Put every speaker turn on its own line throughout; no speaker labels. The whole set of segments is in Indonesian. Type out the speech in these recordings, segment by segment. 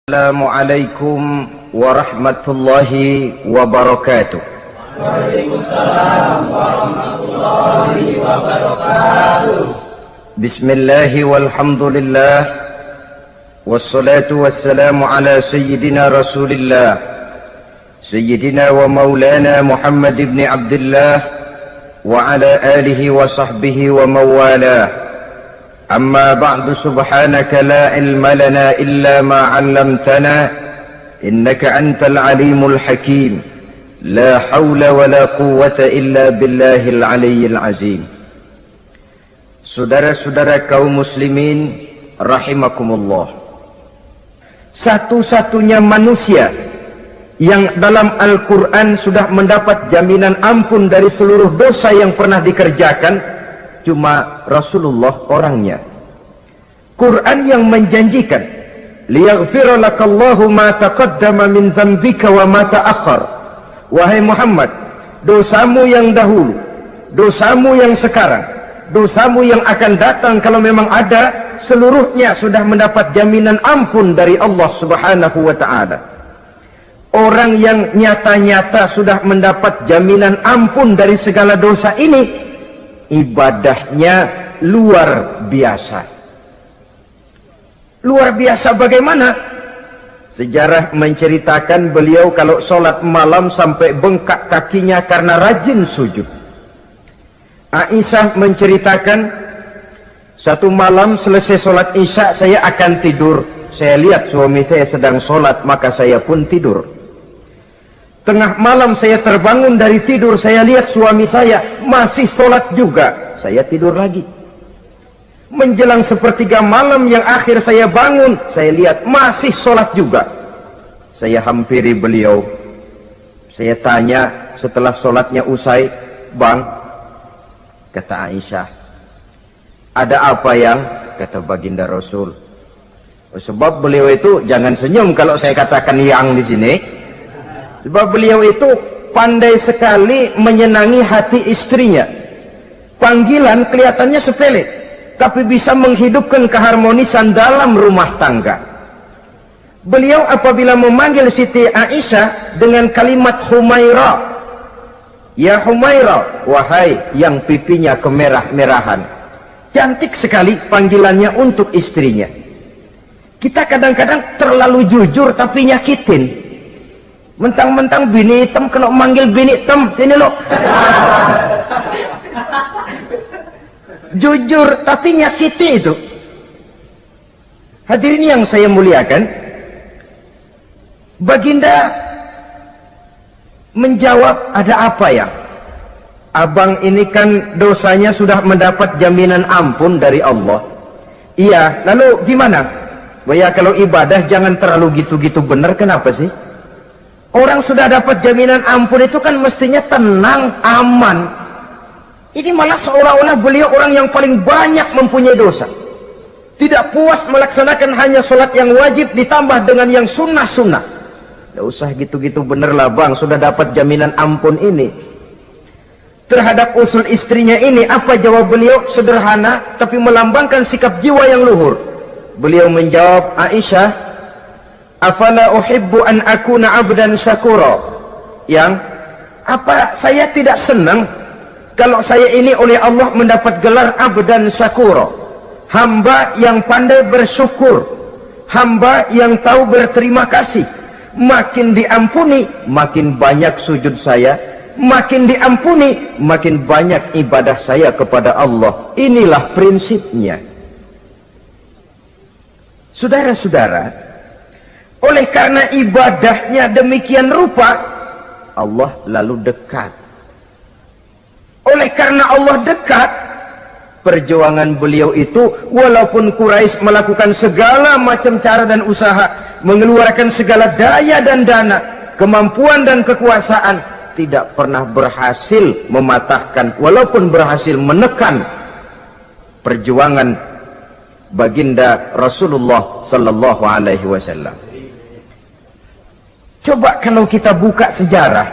Assalamualaikum warahmatullahi wabarakatuh.
Waalaikumsalam warahmatullahi wabarakatuh.
Bismillahi walhamdulillah, wassalatu wassalamu ala sayyidina rasulillah, sayyidina wa maulana Muhammad ibn Abdullah wa ala alihi wa sahbihi wa mawalah. أما بعد سبحانك لا علم لنا إلا ما علمتنا إنك أنت العليم الحكيم لا حول ولا قوة إلا بالله العلي العظيم. Saudara-saudara kaum muslimin rahimakumullah, satu-satunya manusia yang dalam Al-Quran sudah mendapat jaminan ampun dari seluruh dosa yang pernah dikerjakan cuma Rasulullah orangnya. Quran yang menjanjikan liyaghfira lakallahu ma taqaddama min dzambika wa ma ta'akhkhar. Wahai Muhammad, dosamu yang dahulu, dosamu yang sekarang, dosamu yang akan datang kalau memang ada, seluruhnya sudah mendapat jaminan ampun dari Allah Subhanahu wa taala. Orang yang nyata-nyata sudah mendapat jaminan ampun dari segala dosa ini, ibadahnya luar biasa. Luar biasa bagaimana? Sejarah menceritakan beliau kalau sholat malam sampai bengkak kakinya karena rajin sujud. Aisyah menceritakan, satu malam selesai sholat isya saya akan tidur. Saya lihat suami saya sedang sholat, maka saya pun tidur. Tengah malam saya terbangun dari tidur, saya lihat suami saya masih sholat juga. Saya tidur lagi. Menjelang sepertiga malam yang akhir saya bangun, saya lihat masih sholat juga. Saya hampiri beliau. Saya tanya setelah sholatnya usai, "Bang," kata Aisyah, "ada apa yang?" Kata baginda Rasul, "Sebab beliau itu," jangan senyum kalau saya katakan yang di sini, sebab beliau itu pandai sekali menyenangi hati istrinya. Panggilan kelihatannya sepele, tapi bisa menghidupkan keharmonisan dalam rumah tangga. Beliau apabila memanggil Siti Aisyah dengan kalimat Humaira, "Ya Humaira," wahai yang pipinya kemerah-merahan. Cantik sekali panggilannya untuk istrinya. Kita kadang-kadang terlalu jujur tapi nyakitin. Mentang-mentang bini hitam, kalau manggil bini hitam, sini lo. Jujur tapi nyakiti itu. Hadirin yang saya muliakan, baginda menjawab, "Ada apa ya? Abang ini kan dosanya sudah mendapat jaminan ampun dari Allah." "Iya, lalu gimana?" "Ya kalau ibadah jangan terlalu gitu-gitu bener, kenapa sih? Orang sudah dapat jaminan ampun itu kan mestinya tenang, aman. Ini malah seolah-olah beliau orang yang paling banyak mempunyai dosa. Tidak puas melaksanakan hanya sholat yang wajib ditambah dengan yang sunnah-sunnah. Tidak usah gitu-gitu bener lah bang, sudah dapat jaminan ampun ini." Terhadap usul istrinya ini, apa jawab beliau? Sederhana tapi melambangkan sikap jiwa yang luhur. Beliau menjawab, "Aisyah, afala uhibbu an akuna abdan syakura." Yang apa saya tidak senang kalau saya ini oleh Allah mendapat gelar abdan syakura, hamba yang pandai bersyukur, hamba yang tahu berterima kasih. Makin diampuni, makin banyak sujud saya, makin diampuni, makin banyak ibadah saya kepada Allah. Inilah prinsipnya. Saudara-saudara, oleh karena ibadahnya demikian rupa, Allah lalu dekat. Oleh karena Allah dekat, perjuangan beliau itu, walaupun Quraisy melakukan segala macam cara dan usaha, mengeluarkan segala daya dan dana, kemampuan dan kekuasaan, tidak pernah berhasil mematahkan, walaupun berhasil menekan perjuangan baginda Rasulullah sallallahu alaihi wasallam. Coba kalau kita buka sejarah,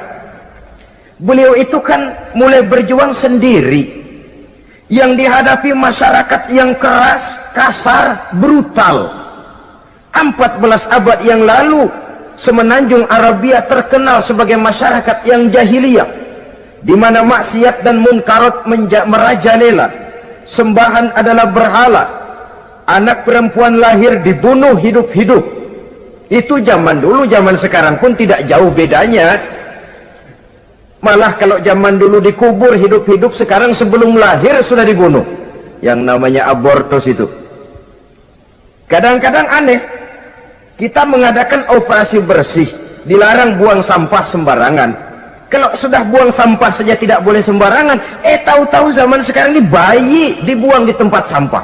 beliau itu kan mulai berjuang sendiri, yang dihadapi masyarakat yang keras, kasar, brutal. 14 abad yang lalu, semenanjung Arabia terkenal sebagai masyarakat yang jahiliyah, di mana maksiat dan munkarat merajalela. Sembahan adalah berhala. Anak perempuan lahir dibunuh hidup-hidup. Itu zaman dulu, zaman sekarang pun tidak jauh bedanya. Malah kalau zaman dulu dikubur hidup-hidup, sekarang sebelum lahir sudah dibunuh. Yang namanya abortus itu. Kadang-kadang aneh, kita mengadakan operasi bersih, dilarang buang sampah sembarangan. Kalau sudah buang sampah saja tidak boleh sembarangan, tahu-tahu zaman sekarang ini bayi dibuang di tempat sampah.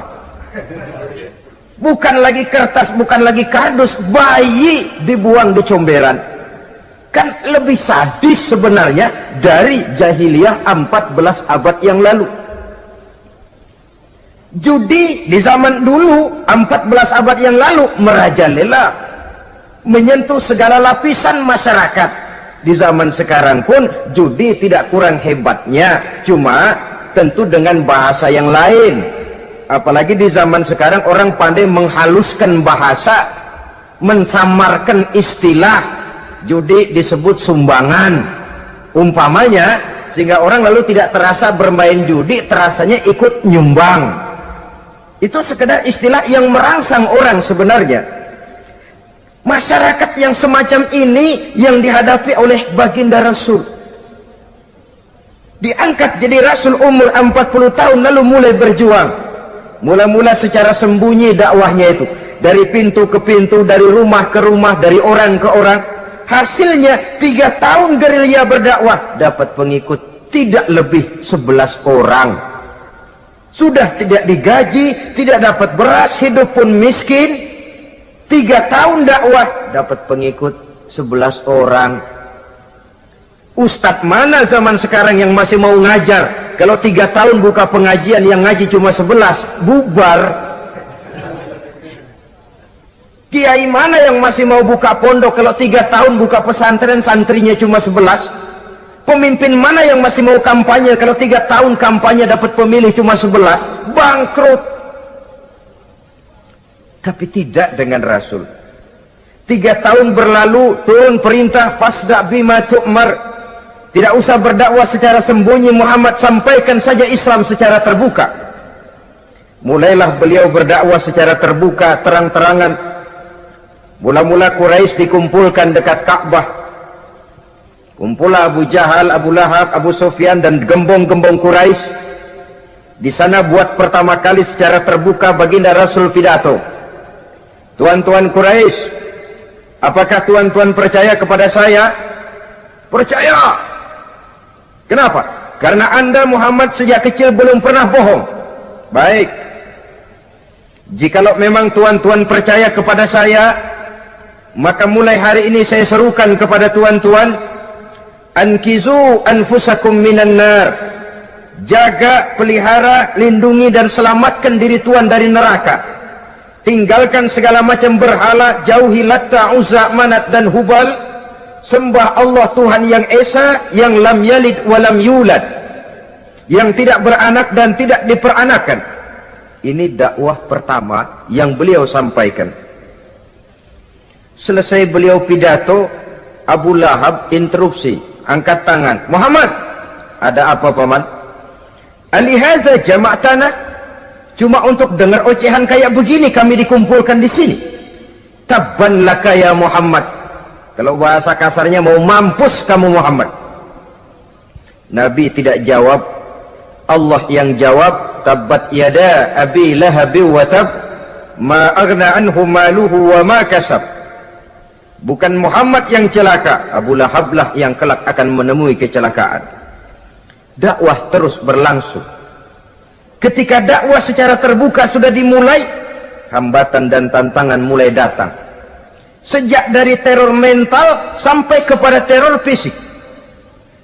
Bukan lagi kertas, bukan lagi kardus, bayi dibuang di comberan. Kan lebih sadis sebenarnya dari jahiliyah 14 abad yang lalu. Judi di zaman dulu 14 abad yang lalu merajalela, menyentuh segala lapisan masyarakat. Di zaman sekarang pun judi tidak kurang hebatnya, cuma tentu dengan bahasa yang lain. Apalagi di zaman sekarang orang pandai menghaluskan bahasa, mensamarkan istilah. Judi disebut sumbangan umpamanya, sehingga orang lalu tidak terasa bermain judi, terasanya ikut nyumbang. Itu sekedar istilah yang merangsang orang sebenarnya. Masyarakat yang semacam ini yang dihadapi oleh baginda Rasul. Diangkat jadi Rasul umur 40 tahun lalu mulai berjuang. Mula-mula secara sembunyi dakwahnya itu. Dari pintu ke pintu, dari rumah ke rumah, dari orang ke orang. Hasilnya 3 tahun gerilya berdakwah, dapat pengikut tidak lebih 11 orang. Sudah tidak digaji, tidak dapat beras, hidup pun miskin. 3 tahun dakwah, dapat pengikut 11 orang. Ustadz mana zaman sekarang yang masih mau ngajar? Kalau 3 tahun buka pengajian, yang ngaji cuma 11, bubar. Kiai mana yang masih mau buka pondok? Kalau 3 tahun buka pesantren, santrinya cuma 11. Pemimpin mana yang masih mau kampanye? Kalau 3 tahun kampanye dapat pemilih cuma 11, bangkrut. Tapi tidak dengan Rasul. 3 tahun berlalu, turun perintah fasda bima tu'mar. Tidak usah berdakwah secara sembunyi, Muhammad sampaikan saja Islam secara terbuka. Mulailah beliau berdakwah secara terbuka, terang-terangan. Mula-mula Quraisy dikumpulkan dekat Ka'bah. Kumpulah Abu Jahal, Abu Lahab, Abu Sufyan dan gembong-gembong Quraisy. Di sana buat pertama kali secara terbuka baginda Rasul pidato. Tuan-tuan Quraisy, apakah tuan-tuan percaya kepada saya? Percaya. Kenapa? Karena Anda Muhammad sejak kecil belum pernah bohong. Baik. Jikalau memang tuan-tuan percaya kepada saya, maka mulai hari ini saya serukan kepada tuan-tuan, ankizu anfusakum minan nar. Jaga, pelihara, lindungi dan selamatkan diri tuan dari neraka. Tinggalkan segala macam berhala, jauhi Latta, Uzza, Manat dan Hubal. Sembah Allah Tuhan yang Esa, yang lam yalid walam yulad, yang tidak beranak dan tidak diperanakan. Ini dakwah pertama yang beliau sampaikan. Selesai beliau pidato, Abu Lahab interupsi, angkat tangan. Muhammad, ada apa paman? Alihaza jama'tana? Cuma untuk dengar ocehan kayak begini kami dikumpulkan di sini. Tabban laka ya Muhammad. Kalau bahasa kasarnya, mau mampus kamu Muhammad. Nabi tidak jawab, Allah yang jawab. Tabbat yada abi lahabi wa tab, ma aghna anhu maluhu wa ma kasab. Bukan Muhammad yang celaka, Abu Lahab lah yang kelak akan menemui kecelakaan. Dakwah terus berlangsung. Ketika dakwah secara terbuka sudah dimulai, hambatan dan tantangan mulai datang. Sejak dari teror mental sampai kepada teror fisik.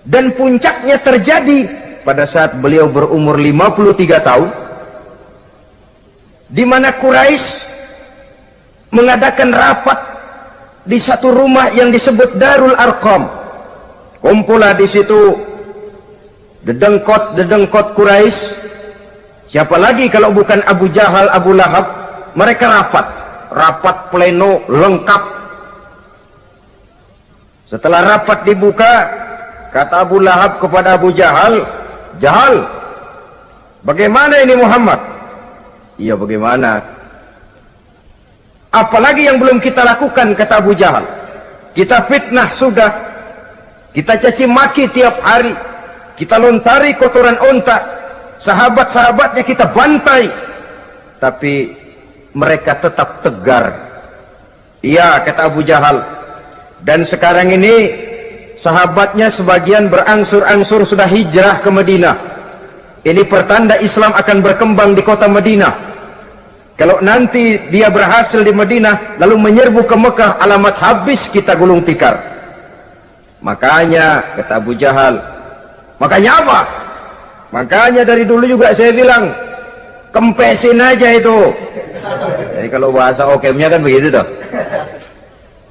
Dan puncaknya terjadi pada saat beliau berumur 53 tahun, di mana Quraisy mengadakan rapat di satu rumah yang disebut Darul Arqam. Kumpulah di situ dedengkot Quraisy. Siapa lagi kalau bukan Abu Jahal, Abu Lahab? Mereka rapat. rapat pleno lengkap. Setelah rapat dibuka, kata Abu Lahab kepada Abu Jahal, "Jahal, bagaimana ini Muhammad?" "Iya, bagaimana? Apalagi yang belum kita lakukan," kata Abu Jahal. "Kita fitnah sudah, kita caci maki tiap hari, kita lontari kotoran onta, sahabat-sahabatnya kita bantai, tapi mereka tetap tegar." "Iya," kata Abu Jahal, "dan sekarang ini sahabatnya sebagian berangsur-angsur sudah hijrah ke Madinah. Ini pertanda Islam akan berkembang di kota Madinah. Kalau nanti dia berhasil di Madinah lalu menyerbu ke Mekah, alamat habis kita gulung tikar." "Makanya," kata Abu Jahal. "Makanya apa?" "Makanya dari dulu juga saya bilang, kempesin aja itu." Jadi kalau bahasa okemnya kan begitu toh.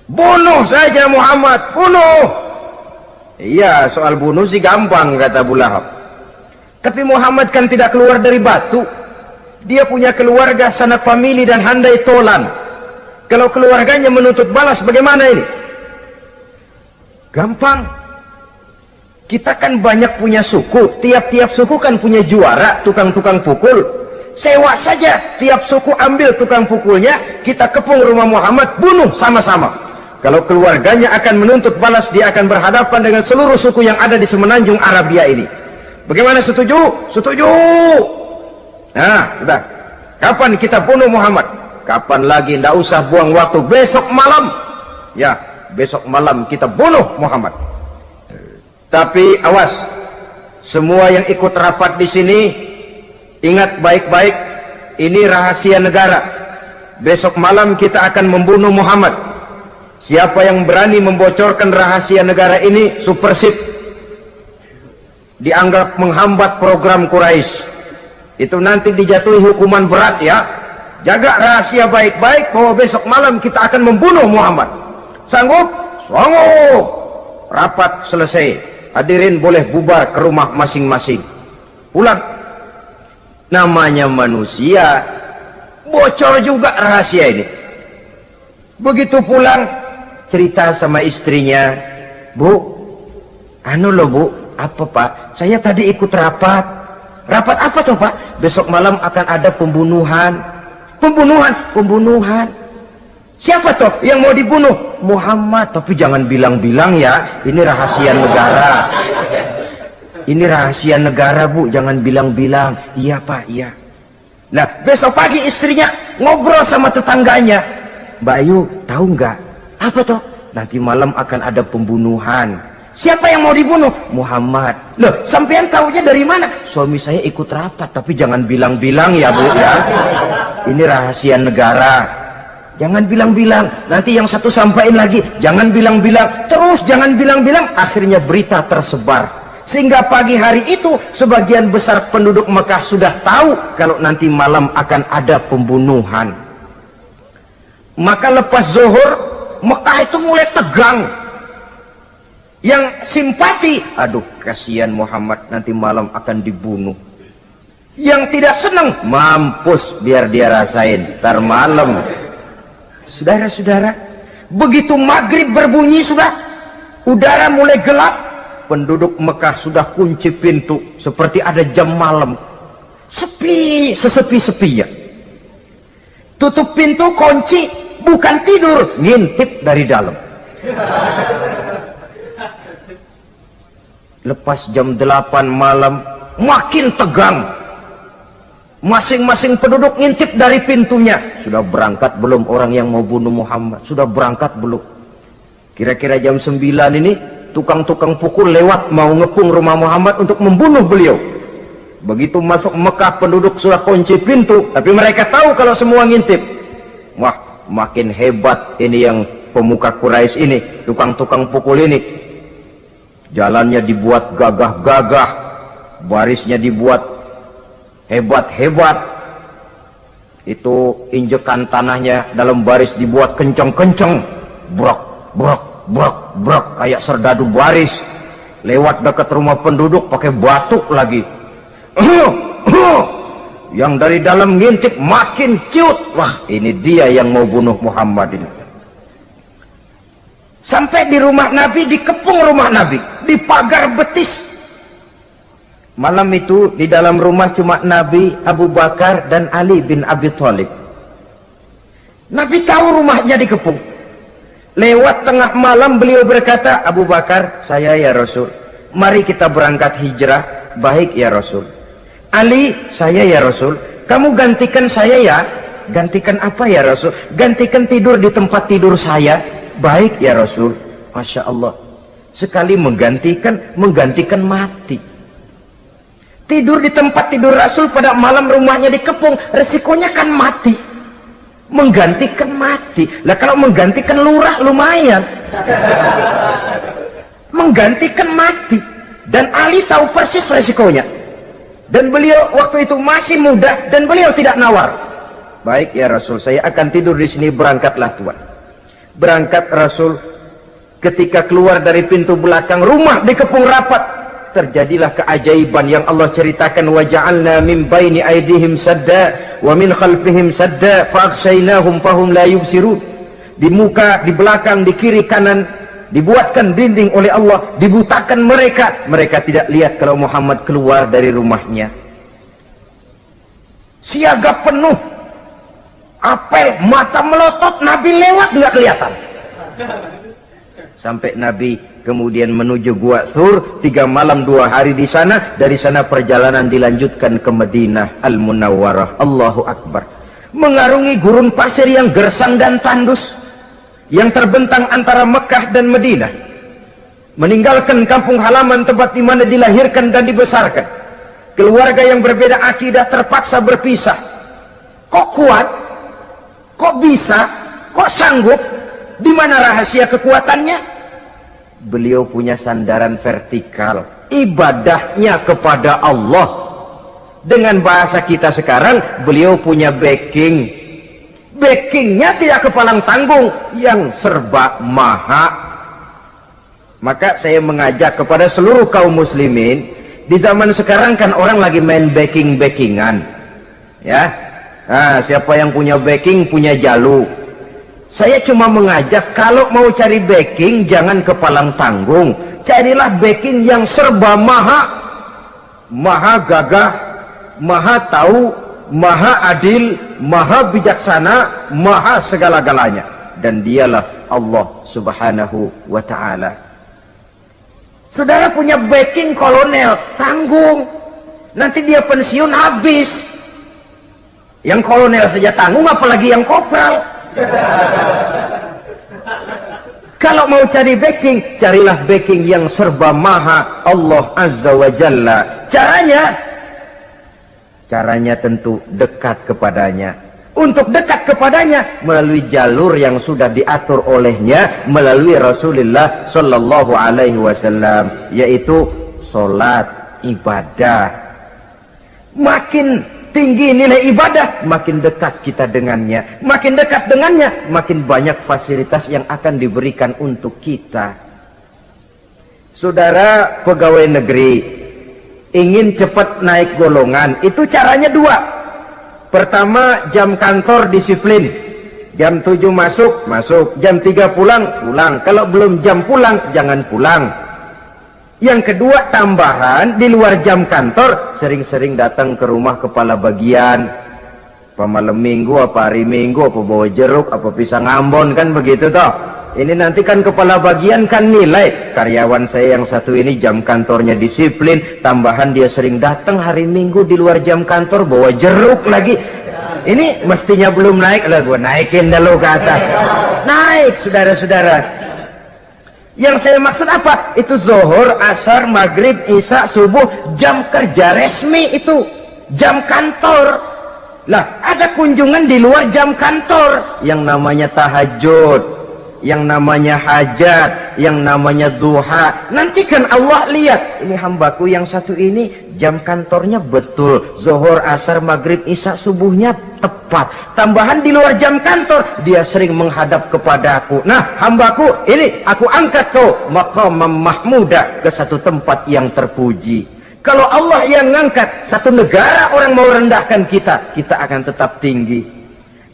"Bunuh saja Muhammad, bunuh." "Iya, soal bunuh sih gampang," kata Abu Lahab. "Tapi Muhammad kan tidak keluar dari batu. Dia punya keluarga, sanak famili dan handai tolan. Kalau keluarganya menuntut balas, bagaimana ini?" "Gampang. Kita kan banyak punya suku. Tiap-tiap suku kan punya juara, tukang-tukang pukul. Sewa saja, tiap suku ambil tukang pukulnya, kita kepung rumah Muhammad, bunuh sama-sama. Kalau keluarganya akan menuntut balas, dia akan berhadapan dengan seluruh suku yang ada di semenanjung Arabia ini. Bagaimana, setuju?" "Setuju." "Nah, sudah. Kapan kita bunuh Muhammad?" "Kapan lagi, tidak usah buang waktu. Besok malam." "Ya, besok malam kita bunuh Muhammad. Tapi awas, semua yang ikut rapat di sini, ingat baik-baik, ini rahasia negara. Besok malam kita akan membunuh Muhammad. Siapa yang berani membocorkan rahasia negara ini, supersip, dianggap menghambat program Quraisy. Itu nanti dijatuhi hukuman berat ya. Jaga rahasia baik-baik bahwa besok malam kita akan membunuh Muhammad. Sanggup?" "Sanggup." Rapat selesai. Hadirin boleh bubar ke rumah masing-masing. Pulang. Namanya manusia, bocor juga rahasia ini. Begitu pulang, cerita sama istrinya, "Bu, anu loh Bu." "Apa Pak?" "Saya tadi ikut rapat." "Rapat apa tuh Pak?" "Besok malam akan ada pembunuhan." Pembunuhan. "Siapa toh yang mau dibunuh?" "Muhammad." "Tapi jangan bilang-bilang ya, ini rahasia negara." "Ini rahasia negara Bu, jangan bilang-bilang." "Iya Pak, iya." Nah, besok pagi istrinya ngobrol sama tetangganya, "Mbak Ayu, tahu nggak?" "Apa toh?" "Nanti malam akan ada pembunuhan." "Siapa yang mau dibunuh?" "Muhammad." "Loh, sampean tahunya dari mana?" "Suami saya ikut rapat." "Tapi jangan bilang-bilang ya Bu ya. Ini rahasia negara. Jangan bilang-bilang. Nanti yang satu sampaikan lagi, jangan bilang-bilang. Terus jangan bilang-bilang. Akhirnya berita tersebar. Sehingga pagi hari itu sebagian besar penduduk Mekah sudah tahu kalau nanti malam akan ada pembunuhan. Maka lepas zuhur, Mekah itu mulai tegang. Yang simpati, "Aduh, kasihan Muhammad, nanti malam akan dibunuh." Yang tidak senang, "Mampus, biar dia rasain, ntar malam." Saudara-saudara, begitu maghrib berbunyi sudah, udara mulai gelap, penduduk Mekah sudah kunci pintu seperti ada jam malam. Sepi, sesepi-sepinya. Tutup pintu, kunci, bukan tidur, ngintip dari dalam. Lepas jam 8 malam, makin tegang. Masing-masing penduduk ngintip dari pintunya. Sudah berangkat belum orang yang mau bunuh Muhammad? Sudah berangkat belum? Kira-kira jam 9 ini, tukang-tukang pukul lewat mau ngepung rumah Muhammad untuk membunuh beliau. Begitu masuk Mekah, penduduk sudah kunci pintu, tapi mereka tahu kalau semua ngintip. Wah, makin hebat ini yang pemuka Quraisy ini, tukang-tukang pukul ini. Jalannya dibuat gagah-gagah, barisnya dibuat hebat-hebat. Itu injekan tanahnya dalam baris dibuat kencang-kencang, brok, brok, brok, brok, kayak serdadu baris. Lewat dekat rumah penduduk pakai batuk lagi. yang dari dalam ngintip makin ciut. Wah, ini dia yang mau bunuh Muhammad ini. Sampai di rumah Nabi, dikepung rumah Nabi, di pagar betis. Malam itu di dalam rumah cuma Nabi, Abu Bakar dan Ali bin Abi Thalib. Nabi tahu rumahnya dikepung. Lewat tengah malam beliau berkata, Abu Bakar, saya ya Rasul, mari kita berangkat hijrah. Baik ya Rasul. Ali, saya ya Rasul, kamu gantikan saya ya. Gantikan apa ya Rasul? Gantikan tidur di tempat tidur saya. Baik ya Rasul. Masya Allah, sekali menggantikan mati. Tidur di tempat tidur Rasul pada malam rumahnya dikepung, resikonya kan mati. Menggantikan mati. Lah kalau menggantikan lurah lumayan. Menggantikan mati. Dan Ali tahu persis resikonya. Dan beliau waktu itu masih muda dan beliau tidak nawar. Baik ya Rasul, saya akan tidur di sini, berangkatlah Tuhan. Berangkat Rasul. Ketika keluar dari pintu belakang, rumah dikepung rapat. Terjadilah keajaiban yang Allah ceritakan, wa ja'alna min baini aydihim sadda wa min khalfihim sadda fa aghshaynahum fahum la yubsirun. Di muka, di belakang, di kiri kanan dibuatkan dinding oleh Allah, dibutakan mereka tidak lihat kalau Muhammad keluar dari rumahnya. Siaga penuh, apel, mata melotot, Nabi lewat nggak kelihatan. Sampai Nabi kemudian menuju Gua Thur, 3 malam 2 hari di sana. Dari sana perjalanan dilanjutkan ke Madinah Al-Munawwarah. Allahu Akbar. Mengarungi gurun pasir yang gersang dan tandus, yang terbentang antara Mekah dan Madinah. Meninggalkan kampung halaman tempat di mana dilahirkan dan dibesarkan. Keluarga yang berbeda akidah terpaksa berpisah. Kok kuat? Kok bisa? Kok sanggup? Di mana rahasia kekuatannya? Beliau punya sandaran vertikal, ibadahnya kepada Allah. Dengan bahasa kita sekarang, beliau punya backing. Backingnya tidak kepalang tanggung, yang serba maha. Maka saya mengajak kepada seluruh kaum muslimin, di zaman sekarang kan orang lagi main backing-backingan, ya. Nah, siapa yang punya backing punya jalu. Saya cuma mengajak, kalau mau cari backing jangan kepalang tanggung, carilah backing yang serba maha. Maha gagah, maha tahu, maha adil, maha bijaksana, maha segala-galanya. Dan dialah Allah subhanahu wa ta'ala. Saudara punya backing kolonel, tanggung. Nanti dia pensiun habis. Yang kolonel saja tanggung, apalagi yang kopral. Kalau mau cari backing, carilah backing yang serba maha, Allah azza wa jalla. Caranya tentu dekat kepadanya. Untuk dekat kepadanya melalui jalur yang sudah diatur olehnya, melalui Rasulullah sallallahu alaihi wasallam, yaitu salat, ibadah. Makin tinggi nilai ibadah, makin dekat kita dengannya. Makin dekat dengannya, makin banyak fasilitas yang akan diberikan untuk kita. Saudara pegawai negeri ingin cepat naik golongan, itu caranya 2. Pertama, jam kantor disiplin. Jam 7 masuk, jam 3 pulang. Kalau belum jam pulang, jangan pulang. Yang kedua, tambahan di luar jam kantor, sering-sering datang ke rumah kepala bagian. Apa malam minggu, apa hari minggu, apa bawa jeruk, apa pisang Ambon, kan begitu toh. Ini nanti kan kepala bagian kan nilai, karyawan saya yang satu ini jam kantornya disiplin, tambahan dia sering datang hari minggu di luar jam kantor bawa jeruk lagi. Ini mestinya belum naik, lah gua naikin dulu ke atas. Naik, saudara-saudara. Yang saya maksud apa? Itu zuhur, asar, maghrib, isya, subuh, jam kerja resmi itu, jam kantor. Lah, ada kunjungan di luar jam kantor, yang namanya tahajud, yang namanya hajat, yang namanya duha. Nanti kan Allah lihat, ini hambaku yang satu ini jam kantornya betul, zuhur, asar, maghrib, isya, subuhnya tepat. Tambahan di luar jam kantor, dia sering menghadap kepadaku. Nah, hambaku ini aku angkat kau maqamam mahmuda, ke satu tempat yang terpuji. Kalau Allah yang ngangkat, satu negara orang mau rendahkan kita, kita akan tetap tinggi.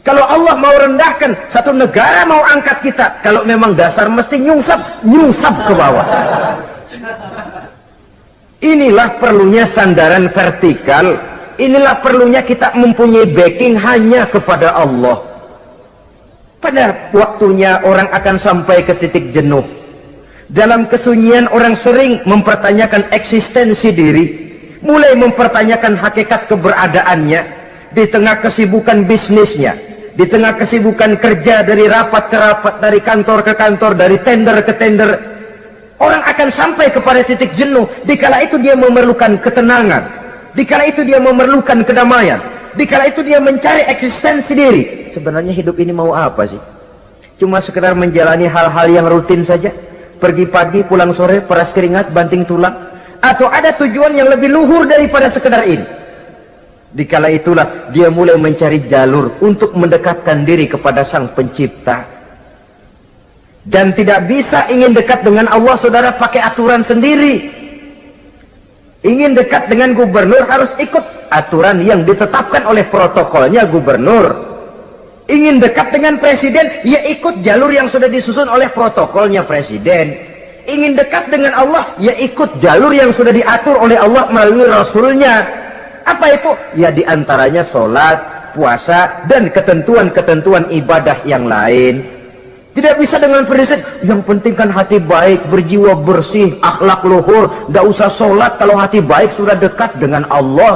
Kalau Allah mau rendahkan, satu negara mau angkat kita, kalau memang dasar mesti nyungsap ke bawah. Inilah perlunya sandaran vertikal. Inilah perlunya kita mempunyai backing hanya kepada Allah. Pada waktunya orang akan sampai ke titik jenuh. Dalam kesunyian orang sering mempertanyakan eksistensi diri, mulai mempertanyakan hakikat keberadaannya, di tengah kesibukan bisnisnya, di tengah kesibukan kerja dari rapat ke rapat, dari kantor ke kantor, dari tender ke tender. Orang akan sampai kepada titik jenuh, dikala itu dia memerlukan ketenangan, dikala itu dia memerlukan kedamaian, dikala itu dia mencari eksistensi diri. Sebenarnya hidup ini mau apa sih? Cuma sekedar menjalani hal-hal yang rutin saja? Pergi pagi, pulang sore, peras keringat, banting tulang? Atau ada tujuan yang lebih luhur daripada sekedar ini? Dikala itulah dia mulai mencari jalur untuk mendekatkan diri kepada Sang Pencipta. Dan tidak bisa ingin dekat dengan Allah, saudara, pakai aturan sendiri. Ingin dekat dengan gubernur harus ikut aturan yang ditetapkan oleh protokolnya gubernur. Ingin dekat dengan presiden, ya ikut jalur yang sudah disusun oleh protokolnya presiden. Ingin dekat dengan Allah, ya ikut jalur yang sudah diatur oleh Allah melalui Rasulnya. Apa itu? Ya diantaranya sholat, puasa, dan ketentuan-ketentuan ibadah yang lain. Tidak bisa dengan prinsip, yang penting kan hati baik, berjiwa bersih, akhlak luhur, tidak usah sholat kalau hati baik sudah dekat dengan Allah.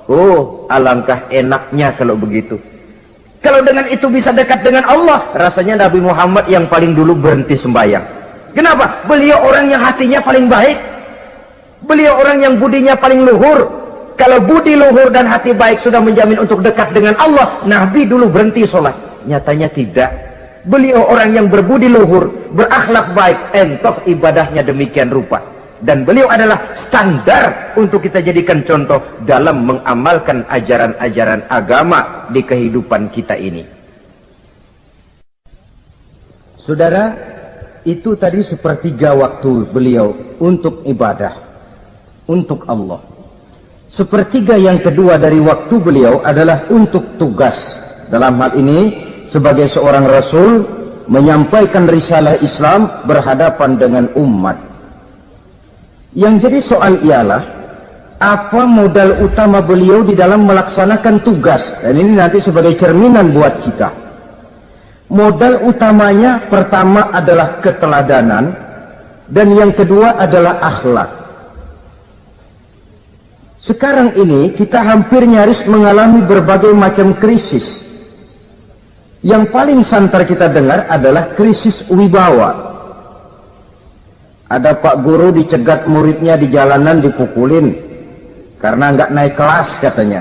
Oh, alangkah enaknya kalau begitu. Kalau dengan itu bisa dekat dengan Allah, rasanya Nabi Muhammad yang paling dulu berhenti sembahyang. Kenapa? Beliau orang yang hatinya paling baik. Beliau orang yang budinya paling luhur. Kalau budi luhur dan hati baik sudah menjamin untuk dekat dengan Allah, Nabi dulu berhenti sholat. Nyatanya tidak. Beliau orang yang berbudi luhur, berakhlak baik, entoh ibadahnya demikian rupa. Dan beliau adalah standar untuk kita jadikan contoh dalam mengamalkan ajaran-ajaran agama di kehidupan kita ini. Saudara, itu tadi sepertiga waktu beliau untuk ibadah, untuk Allah. Sepertiga yang kedua dari waktu beliau adalah untuk tugas. Dalam hal ini, sebagai seorang Rasul, menyampaikan risalah Islam berhadapan dengan umat. Yang jadi soal ialah, apa modal utama beliau di dalam melaksanakan tugas? Dan ini nanti sebagai cerminan buat kita. Modal utamanya pertama adalah keteladanan, dan yang kedua adalah akhlak. Sekarang ini kita hampir nyaris mengalami berbagai macam krisis. Yang paling santer kita dengar adalah krisis wibawa. Ada pak guru dicegat muridnya di jalanan, dipukulin karena nggak naik kelas katanya.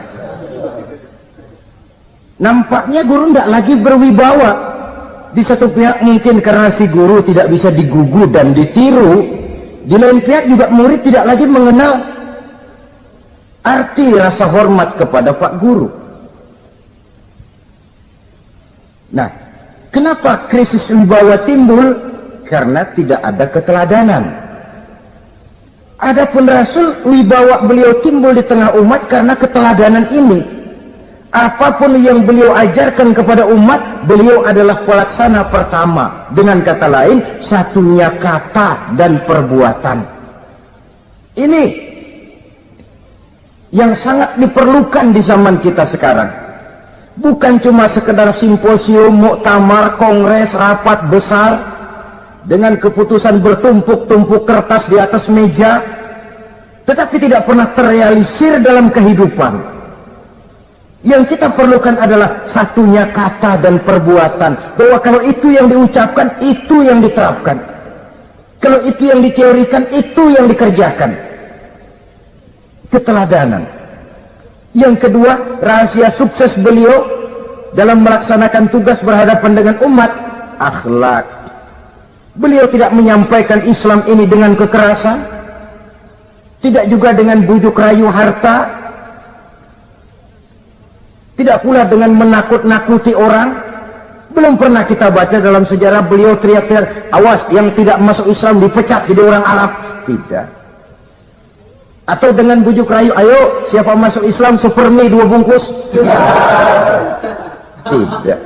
Nampaknya guru nggak lagi berwibawa. Di satu pihak mungkin karena si guru tidak bisa digugu dan ditiru. Di lain pihak juga murid tidak lagi mengenal arti rasa hormat kepada pak guru. Nah, kenapa krisis wibawa timbul? Karena tidak ada keteladanan. Adapun Rasul, wibawa beliau timbul di tengah umat karena keteladanan ini. Apapun yang beliau ajarkan kepada umat, beliau adalah pelaksana pertama. Dengan kata lain, satunya kata dan perbuatan. Ini yang sangat diperlukan di zaman kita sekarang. Bukan cuma sekedar simposium, muktamar, kongres, rapat besar dengan keputusan bertumpuk-tumpuk kertas di atas meja, tetapi tidak pernah terrealisir dalam kehidupan. Yang kita perlukan adalah satunya kata dan perbuatan, bahwa kalau itu yang diucapkan, itu yang diterapkan. Kalau itu yang diteorikan, itu yang dikerjakan. Keteladanan. Yang kedua, rahasia sukses beliau dalam melaksanakan tugas berhadapan dengan umat, akhlak. Beliau tidak menyampaikan Islam ini dengan kekerasan, tidak juga dengan bujuk rayu harta, tidak pula dengan menakut-nakuti orang. Belum pernah kita baca dalam sejarah beliau teriak-teriak, awas yang tidak masuk Islam dipecat jadi orang Arab. Tidak. Atau dengan bujuk rayu, ayo siapa masuk Islam super mie 2 bungkus? Tidak.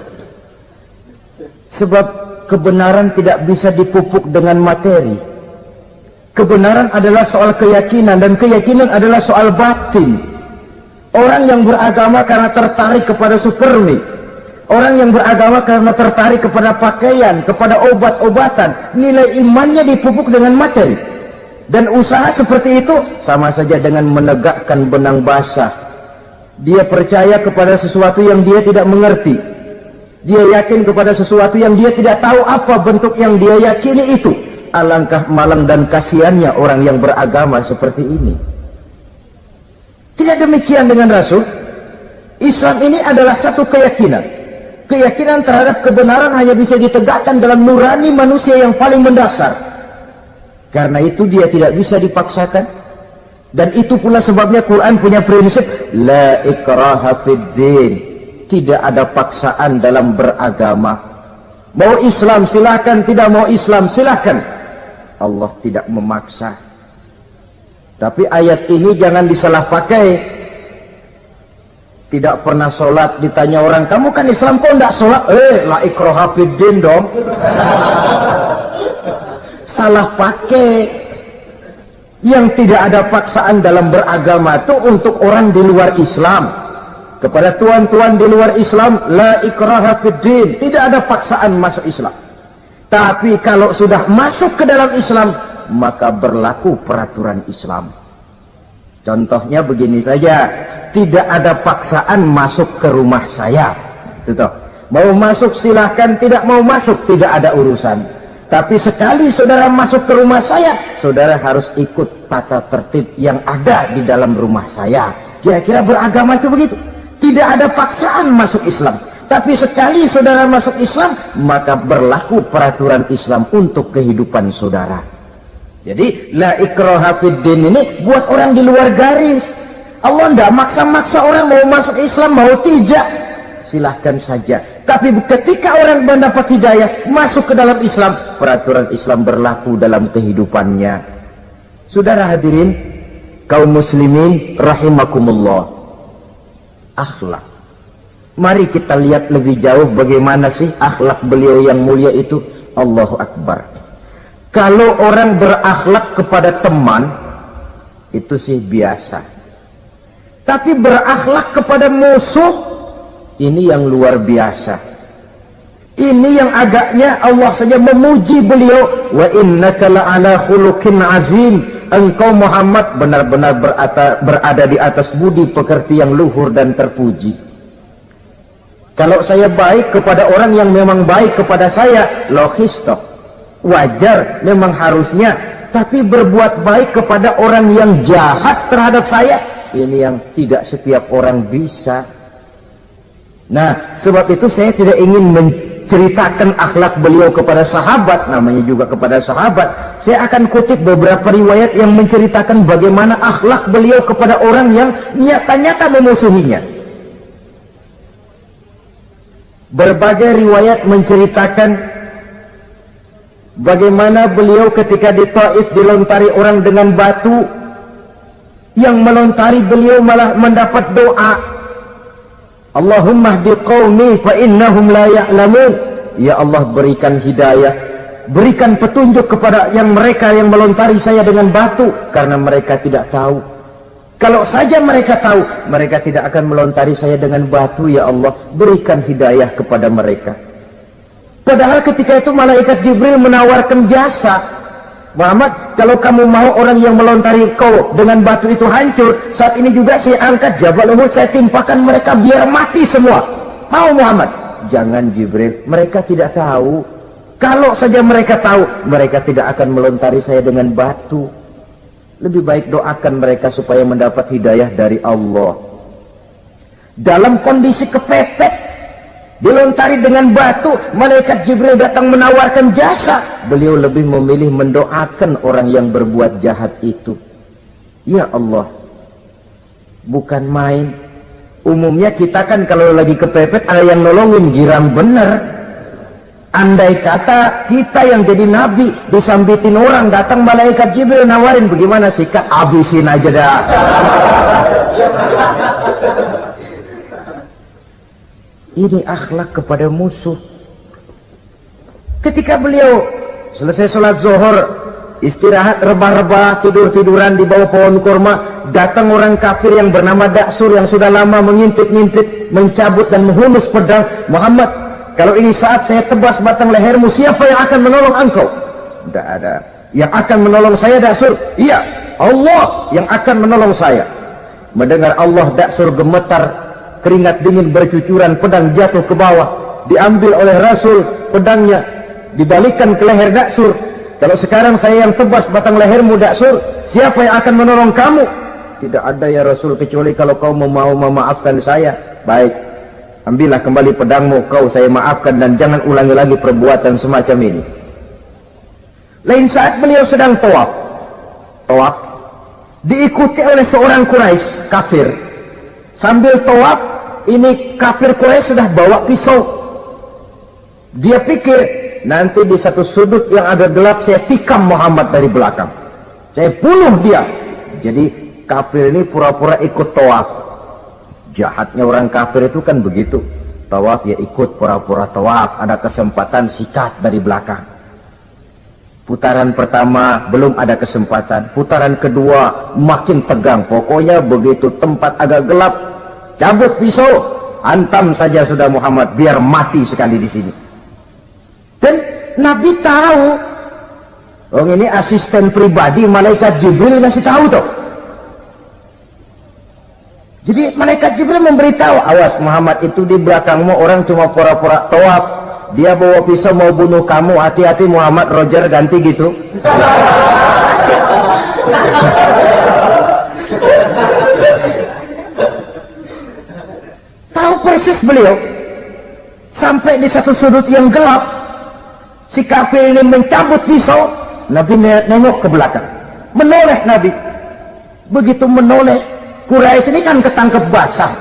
Sebab kebenaran tidak bisa dipupuk dengan materi. Kebenaran adalah soal keyakinan, dan keyakinan adalah soal batin. Orang yang beragama karena tertarik kepada super mie, orang yang beragama karena tertarik kepada pakaian, kepada obat-obatan, nilai imannya dipupuk dengan materi. Dan usaha seperti itu sama saja dengan menegakkan benang basah. Dia percaya kepada sesuatu yang dia tidak mengerti. Dia yakin kepada sesuatu yang dia tidak tahu apa bentuk yang dia yakini itu. Alangkah malang dan kasihannya orang yang beragama seperti ini. Tidak demikian dengan Rasul. Islam ini adalah satu keyakinan. Keyakinan terhadap kebenaran hanya bisa ditegakkan dalam nurani manusia yang paling mendasar. Karena itu dia tidak bisa dipaksakan. Dan itu pula sebabnya Quran punya prinsip la ikraha fid din. Tidak ada paksaan dalam beragama. Mau Islam silakan, tidak mau Islam silakan. Allah tidak memaksa. Tapi ayat ini jangan disalah pakai. Tidak pernah sholat, ditanya orang, kamu kan Islam kok enggak sholat? La ikraha fid din dong. Salah pakai. Yang tidak ada paksaan dalam beragama itu untuk orang di luar Islam. Kepada tuan-tuan di luar Islam, la ikraha fid din, tidak ada paksaan masuk Islam. Tapi kalau sudah masuk ke dalam Islam, maka berlaku peraturan Islam. Contohnya begini saja, tidak ada paksaan masuk ke rumah saya. Itu mau masuk silahkan, tidak mau masuk tidak ada urusan. Tapi sekali saudara masuk ke rumah saya, saudara harus ikut tata tertib yang ada di dalam rumah saya. Kira-kira beragama itu begitu. Tidak ada paksaan masuk Islam. Tapi sekali saudara masuk Islam, maka berlaku peraturan Islam untuk kehidupan saudara. Jadi la ikraha fid din ini buat orang di luar garis. Allah tidak maksa-maksa orang mau masuk Islam, mau tidak. Silahkan saja. Tapi ketika orang mendapat hidayah masuk ke dalam Islam, peraturan Islam berlaku dalam kehidupannya. Saudara hadirin kaum muslimin rahimakumullah. Akhlak. Mari kita lihat lebih jauh bagaimana sih akhlak beliau yang mulia itu. Allahu Akbar. Kalau orang berakhlak kepada teman itu sih biasa. Tapi berakhlak kepada musuh ini yang luar biasa. Ini yang agaknya Allah saja memuji beliau. Wa innaka la'ala khuluqin azim. Engkau Muhammad benar-benar berada di atas budi pekerti yang luhur dan terpuji. Kalau saya baik kepada orang yang memang baik kepada saya, logis toh, wajar, memang harusnya. Tapi berbuat baik kepada orang yang jahat terhadap saya, ini yang tidak setiap orang bisa. Nah, sebab itu saya tidak ingin menceritakan akhlak beliau kepada sahabat, namanya juga kepada sahabat. Saya akan kutip beberapa riwayat yang menceritakan bagaimana akhlak beliau kepada orang yang nyata-nyata memusuhinya. Berbagai riwayat menceritakan bagaimana beliau ketika di Taif dilontari orang dengan batu, yang melontari beliau malah mendapat doa, Allahumma hdi qaumi fa innahum la ya'lamun. Ya Allah, berikan hidayah, berikan petunjuk kepada yang mereka yang melontari saya dengan batu, karena mereka tidak tahu. Kalau saja mereka tahu, mereka tidak akan melontari saya dengan batu. Ya Allah, berikan hidayah kepada mereka. Padahal ketika itu malaikat Jibril menawarkan jasa. Muhammad, kalau kamu mau orang yang melontari kau dengan batu itu hancur, saat ini juga saya angkat Jabal Uhud, saya timpakan mereka biar mati semua. Mau Muhammad? Jangan Jibril, mereka tidak tahu. Kalau saja mereka tahu, mereka tidak akan melontari saya dengan batu. Lebih baik doakan mereka supaya mendapat hidayah dari Allah. Dalam kondisi kepepet, dilontari dengan batu, malaikat Jibril datang menawarkan jasa. Beliau lebih memilih mendoakan orang yang berbuat jahat itu. Ya Allah, bukan main. Umumnya kita kan kalau lagi kepepet ada yang nolongin, girang bener. Andai kata kita yang jadi nabi disambitin orang, datang malaikat Jibril nawarin, bagaimana sikat? Habisin aja dah. Ini akhlak kepada musuh. Ketika beliau selesai sholat zuhur, istirahat rebah-rebah, tidur-tiduran di bawah pohon kurma, datang orang kafir yang bernama Daksur yang sudah lama mengintip-ngintip, mencabut dan menghunus pedang. Muhammad, kalau ini saat saya tebas batang lehermu, siapa yang akan menolong engkau? Tidak ada. Yang akan menolong saya Daksur? Iya, Allah yang akan menolong saya. Mendengar Allah, Daksur gemetar, keringat dingin bercucuran, pedang jatuh ke bawah, diambil oleh Rasul pedangnya, dibalikan ke leher Daksur. Kalau sekarang saya yang tebas batang lehermu Daksur, siapa yang akan menolong kamu? Tidak ada ya Rasul, kecuali kalau kau mau memaafkan saya. Baik, ambillah kembali pedangmu, kau saya maafkan, dan jangan ulangi lagi perbuatan semacam ini. Lain saat beliau sedang tawaf, diikuti oleh seorang Quraisy kafir. Sambil tawaf, ini kafir Quraisy sudah bawa pisau. Dia pikir, nanti di satu sudut yang agak gelap saya tikam Muhammad dari belakang, saya bunuh dia. Jadi kafir ini pura-pura ikut tawaf. Jahatnya orang kafir itu kan begitu, tawaf ya ikut pura-pura tawaf, ada kesempatan sikat dari belakang. Putaran pertama belum ada kesempatan, putaran kedua makin tegang. Pokoknya begitu tempat agak gelap, cabut pisau, hantam saja sudah Muhammad, biar mati sekali di sini. Dan Nabi tahu, oh ini asisten pribadi malaikat Jibril masih tahu tuh. Jadi malaikat Jibril memberitahu, awas Muhammad, itu di belakangmu orang cuma pura-pura tawaf, dia bawa pisau mau bunuh kamu, hati-hati Muhammad, Roger ganti gitu. Tahu persis beliau. Sampai di satu sudut yang gelap, si kafir ini mencabut pisau. Nabi nengok ke belakang, menoleh Nabi. Begitu menoleh, Quraisy ini kan ketangkep basah,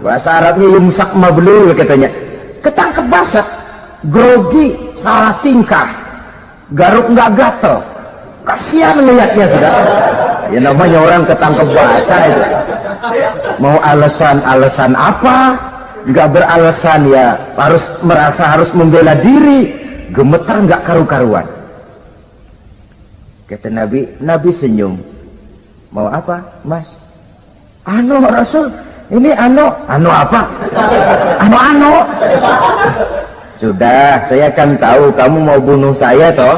bahasa Arabnya yumsak mablul katanya, ketangkep basah, grogi, salah tingkah, garuk nggak gatel, kasihan melihatnya sudah. Ya namanya orang ketangkep basah itu, mau alasan apa? Nggak beralasan ya, harus merasa harus membela diri, gemetar nggak karu-karuan. Kata Nabi senyum. Mau apa, Mas? Anu Rasul, ini anu apa? Anu. Sudah, saya kan tahu kamu mau bunuh saya toh.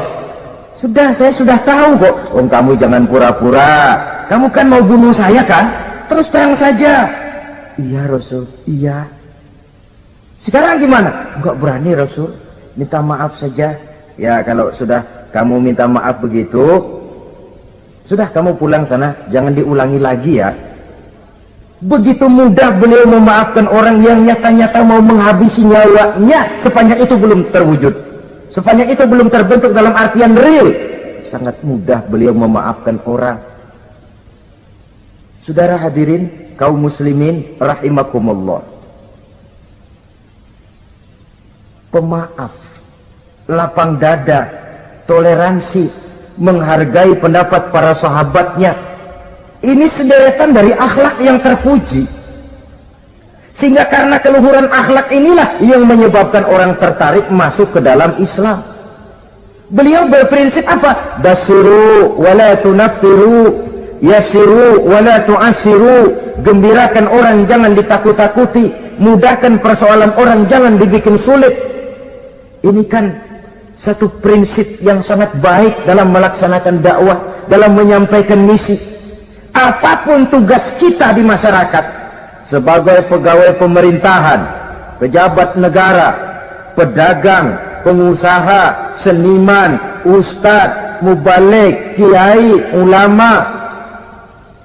Sudah, saya sudah tahu kok. Om kamu jangan pura-pura. Kamu kan mau bunuh saya kan? Terus terang saja. Iya Rasul, iya. Sekarang gimana? Enggak berani Rasul. Minta maaf saja. Ya kalau sudah kamu minta maaf begitu, sudah kamu pulang sana, jangan diulangi lagi ya. Begitu mudah beliau memaafkan orang yang nyata-nyata mau menghabisi nyawanya, sepanjang itu belum terwujud, sepanjang itu belum terbentuk dalam artian real. Sangat mudah beliau memaafkan orang. Saudara hadirin kaum muslimin rahimakumullah, pemaaf, lapang dada, toleransi, menghargai pendapat para sahabatnya, ini sederetan dari akhlak yang terpuji. Sehingga karena keluhuran akhlak inilah yang menyebabkan orang tertarik masuk ke dalam Islam. Beliau berprinsip apa? Basiru wala tunaffiru, yasiru wala tu'asiru. Gembirakan orang, jangan ditakut-takuti. Mudahkan persoalan orang, jangan dibikin sulit. Ini kan satu prinsip yang sangat baik dalam melaksanakan dakwah, dalam menyampaikan misi. Apapun tugas kita di masyarakat, sebagai pegawai pemerintahan, pejabat negara, pedagang, pengusaha, seniman, ustadz, mubalik, kiai, ulama,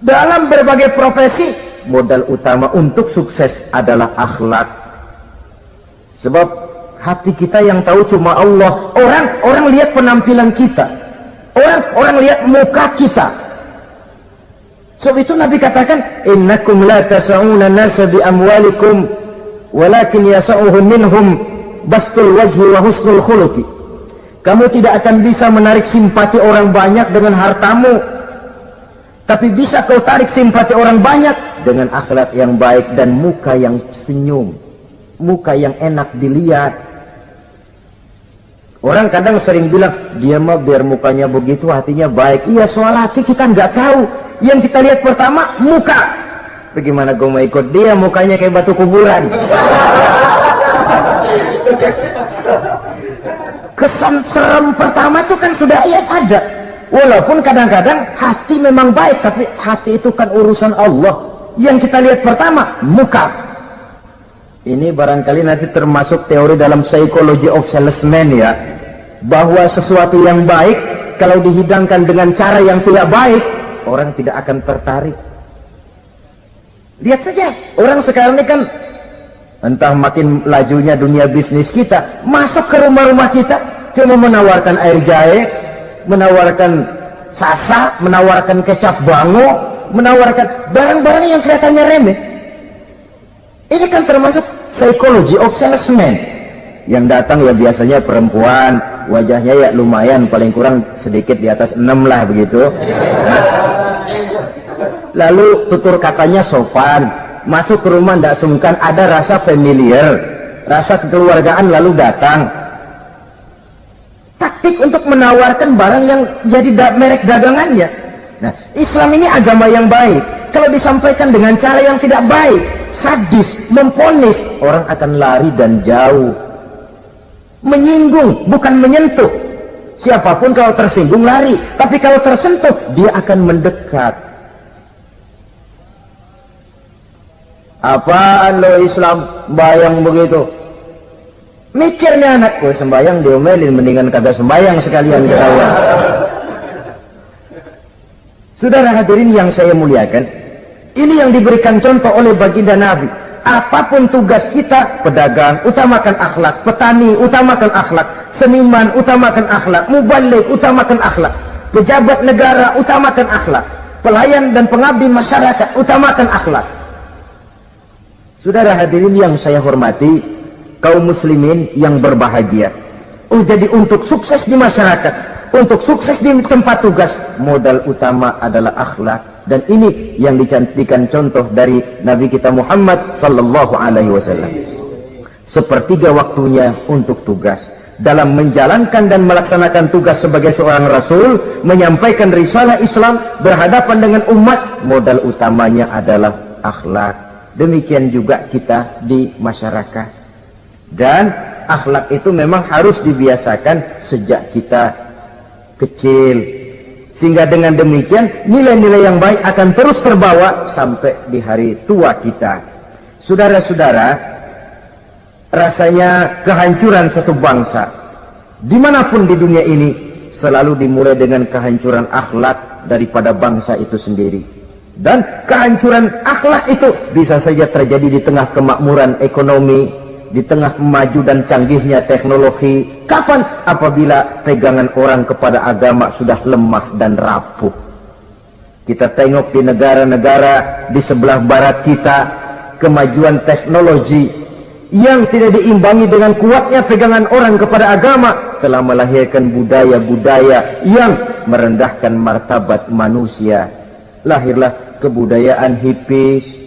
dalam berbagai profesi, modal utama untuk sukses adalah akhlak. Sebab hati kita yang tahu cuma Allah. Orang lihat penampilan kita, orang lihat muka kita. Sebab itu Nabi katakan, innakum la tas'una nasa bi amwalikum walakin yas'uhum minhum bastul wajhi wa husnul khuluqi. Kamu tidak akan bisa menarik simpati orang banyak dengan hartamu, tapi bisa kau tarik simpati orang banyak dengan akhlak yang baik dan muka yang senyum, muka yang enak dilihat. Orang kadang sering bilang, dia mah biar mukanya begitu hatinya baik. Iya, soal hati kita nggak tahu. Yang kita lihat pertama muka. Bagaimana gue mau ikut dia, mukanya kayak batu kuburan. Kesan serem pertama itu kan sudah ada. Walaupun kadang-kadang hati memang baik, tapi hati itu kan urusan Allah. Yang kita lihat pertama muka. Ini barangkali nanti termasuk teori dalam psychology of salesman ya, bahwa sesuatu yang baik kalau dihidangkan dengan cara yang tidak baik, orang tidak akan tertarik. Lihat saja, orang sekarang ini kan entah makin lajunya dunia bisnis kita, masuk ke rumah-rumah kita cuma menawarkan air jahe, menawarkan sasa, menawarkan kecap bango, menawarkan barang-barang yang kelihatannya remeh. Ini kan termasuk psychology of salesman. Yang datang ya biasanya perempuan, wajahnya ya lumayan, paling kurang sedikit di atas 6 lah begitu. Lalu tutur katanya sopan, masuk ke rumah tidak sungkan, ada rasa familiar, rasa kekeluargaan, lalu datang. Taktik untuk menawarkan barang yang jadi merek dagangannya. Nah, Islam ini agama yang baik. Kalau disampaikan dengan cara yang tidak baik, sadis, memponis, orang akan lari dan jauh. Menyinggung, bukan menyentuh. Siapapun kalau tersinggung lari, tapi kalau tersentuh dia akan mendekat. Apaan lo Islam bayang begitu? Mikirnya anakku sembayang diomelin, mendingan kagak sembayang sekalian ketahuan. Saudara hadirin yang saya muliakan, ini yang diberikan contoh oleh baginda Nabi. Apapun tugas kita, pedagang utamakan akhlak, petani utamakan akhlak, seniman utamakan akhlak, mubaligh utamakan akhlak, pejabat negara utamakan akhlak, pelayan dan pengabdi masyarakat utamakan akhlak. Saudara hadirin yang saya hormati, kaum muslimin yang berbahagia. Jadi untuk sukses di masyarakat, untuk sukses di tempat tugas, modal utama adalah akhlak. Dan ini yang dicantikan contoh dari Nabi kita Muhammad sallallahu alaihi wasallam. Sepertiga waktunya untuk tugas. Dalam menjalankan dan melaksanakan tugas sebagai seorang rasul, menyampaikan risalah Islam berhadapan dengan umat, modal utamanya adalah akhlak. Demikian juga kita di masyarakat. Dan akhlak itu memang harus dibiasakan sejak kita kecil. Sehingga dengan demikian nilai-nilai yang baik akan terus terbawa sampai di hari tua kita. Saudara-saudara, rasanya kehancuran satu bangsa dimanapun di dunia ini selalu dimulai dengan kehancuran akhlak daripada bangsa itu sendiri. Dan kehancuran akhlak itu bisa saja terjadi di tengah kemakmuran ekonomi, di tengah maju dan canggihnya teknologi. Kapan? Apabila pegangan orang kepada agama sudah lemah dan rapuh. Kita tengok di negara-negara di sebelah barat kita, kemajuan teknologi yang tidak diimbangi dengan kuatnya pegangan orang kepada agama telah melahirkan budaya-budaya yang merendahkan martabat manusia. Lahirlah kebudayaan hippies,